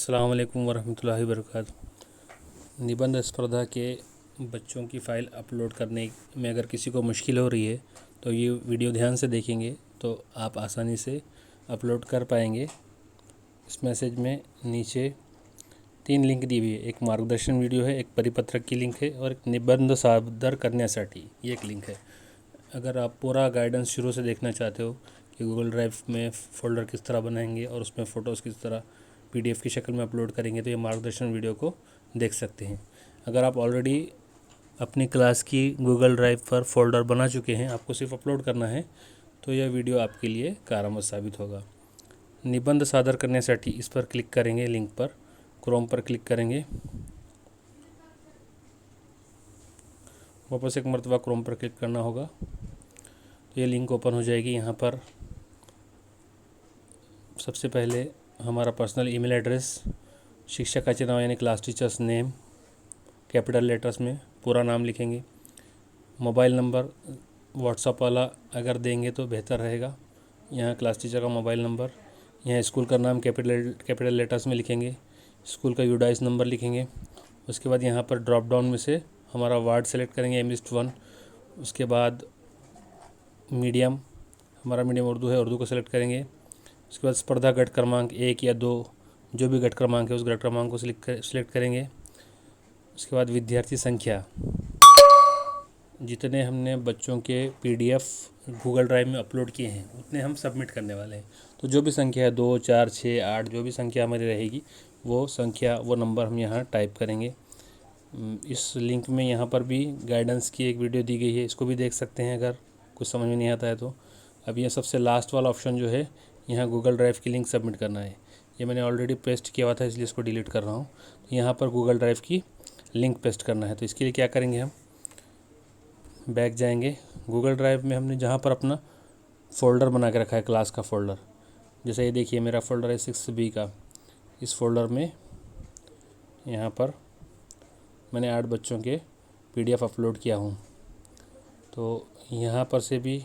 अस्सलाम वालेकुम वरहमतुल्लाहि वबरकातुहू। निबंध स्पर्धा के बच्चों की फ़ाइल अपलोड करने में अगर किसी को मुश्किल हो रही है तो ये वीडियो ध्यान से देखेंगे तो आप आसानी से अपलोड कर पाएंगे। इस मैसेज में नीचे 3 लिंक दी हुई है। एक मार्गदर्शन वीडियो है, एक परिपत्रक की लिंक है और एक निबंध सादर करण्यासाठी ये एक लिंक है। अगर आप पूरा गाइडेंस शुरू से देखना चाहते हो कि गूगल ड्राइव में फ़ोल्डर किस तरह बनाएंगे और उसमें फ़ोटोज़ किस तरह PDF की शक्ल में अपलोड करेंगे तो ये मार्गदर्शन वीडियो को देख सकते हैं। अगर आप ऑलरेडी अपनी क्लास की गूगल ड्राइव पर फ़ोल्डर बना चुके हैं, आपको सिर्फ अपलोड करना है, तो यह वीडियो आपके लिए कारगर साबित होगा। निबंध सादर करण्यासाठी इस पर क्लिक करेंगे, लिंक पर क्रोम पर क्लिक करेंगे, वापस एक मरतबा क्रोम पर क्लिक करना होगा तो ये लिंक ओपन हो जाएगी। यहाँ पर सबसे पहले हमारा पर्सनल ईमेल एड्रेस, शिक्षकाचे नाव यानी class teachers name capital letters में पूरा नाम लिखेंगे। मोबाइल नंबर व्हाट्सएप वाला अगर देंगे तो बेहतर रहेगा। यहाँ क्लास टीचर का मोबाइल नंबर, यहाँ स्कूल का नाम कैपिटल लेटर्स में लिखेंगे, स्कूल का यूडाइस नंबर लिखेंगे। उसके बाद यहाँ पर ड्रॉप डाउन में से हमारा वार्ड सेलेक्ट करेंगे M-1। उसके बाद मीडियम, हमारा मीडियम उर्दू है, उर्दू को सेलेक्ट करेंगे। उसके बाद स्पर्धा गट क्रमांक 1 या 2 जो भी गट क्रमांक है उस गट क्रमांक को सिलेक्ट करेंगे। उसके बाद विद्यार्थी संख्या, जितने हमने बच्चों के PDF गूगल ड्राइव में अपलोड किए हैं उतने हम सबमिट करने वाले हैं। तो जो भी संख्या है 2, 4, 6, 8 जो भी संख्या हमारी रहेगी वो नंबर हम यहाँ टाइप करेंगे। इस लिंक में यहाँ पर भी गाइडेंस की एक वीडियो दी गई है, इसको भी देख सकते हैं अगर कुछ समझ में नहीं आता है तो। अब ये सबसे लास्ट वाला ऑप्शन जो है, यहाँ गूगल ड्राइव की लिंक सबमिट करना है। ये मैंने ऑलरेडी पेस्ट किया हुआ था इसलिए इसको डिलीट कर रहा हूँ। तो यहाँ पर गूगल ड्राइव की लिंक पेस्ट करना है। तो इसके लिए क्या करेंगे, हम बैक जाएंगे। गूगल ड्राइव में हमने जहाँ पर अपना फ़ोल्डर बना के रखा है, क्लास का फ़ोल्डर, जैसे ये देखिए मेरा फ़ोल्डर है 6B का। इस फ़ोल्डर में यहाँ पर मैंने 8 बच्चों के PDF अपलोड किया हूँ। तो यहाँ पर से भी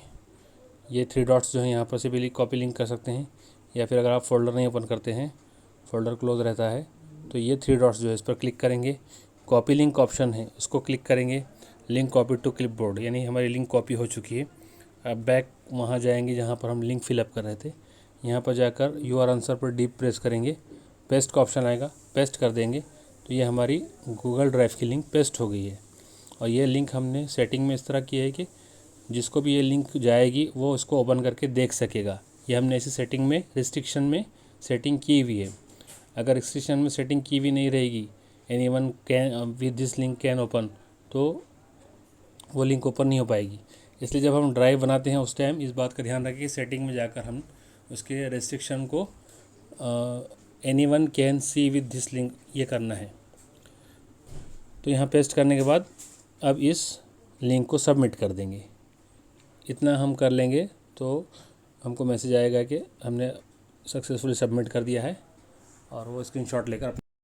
ये 3 डॉट्स जो हैं यहाँ पर से भी कॉपी लिंक कर सकते हैं, या फिर अगर आप फ़ोल्डर नहीं ओपन करते हैं, फ़ोल्डर क्लोज रहता है, तो ये 3 डॉट्स जो है इस पर क्लिक करेंगे। कॉपी लिंक ऑप्शन है, इसको क्लिक करेंगे। लिंक कॉपी टू क्लिपबोर्ड यानी हमारी लिंक कॉपी हो चुकी है। अब बैक वहाँ जाएंगे जहाँ पर हम लिंक फिलअप कर रहे थे। यहाँ पर जाकर योर आंसर पर डीप प्रेस करेंगे, पेस्ट का ऑप्शन आएगा, पेस्ट कर देंगे तो ये हमारी गूगल ड्राइव की लिंक पेस्ट हो गई है। और ये लिंक हमने सेटिंग में इस तरह की है कि जिसको भी ये लिंक जाएगी वो उसको ओपन करके देख सकेगा। ये हमने ऐसी सेटिंग में रिस्ट्रिक्शन में सेटिंग की हुई है। अगर रिस्ट्रिक्शन में सेटिंग की हुई नहीं रहेगी, anyone can with this link can open, तो वो लिंक ओपन नहीं हो पाएगी। इसलिए जब हम ड्राइव बनाते हैं उस टाइम इस बात का ध्यान रखें कि सेटिंग में जाकर हम उसके रेस्ट्रिक्शन को anyone can see with this link ये करना है। तो यहाँ पेस्ट करने के बाद अब इस लिंक को सबमिट कर देंगे। इतना हम कर लेंगे तो हमको मैसेज आएगा कि हमने सक्सेसफुली सबमिट कर दिया है और वो स्क्रीनशॉट लेकर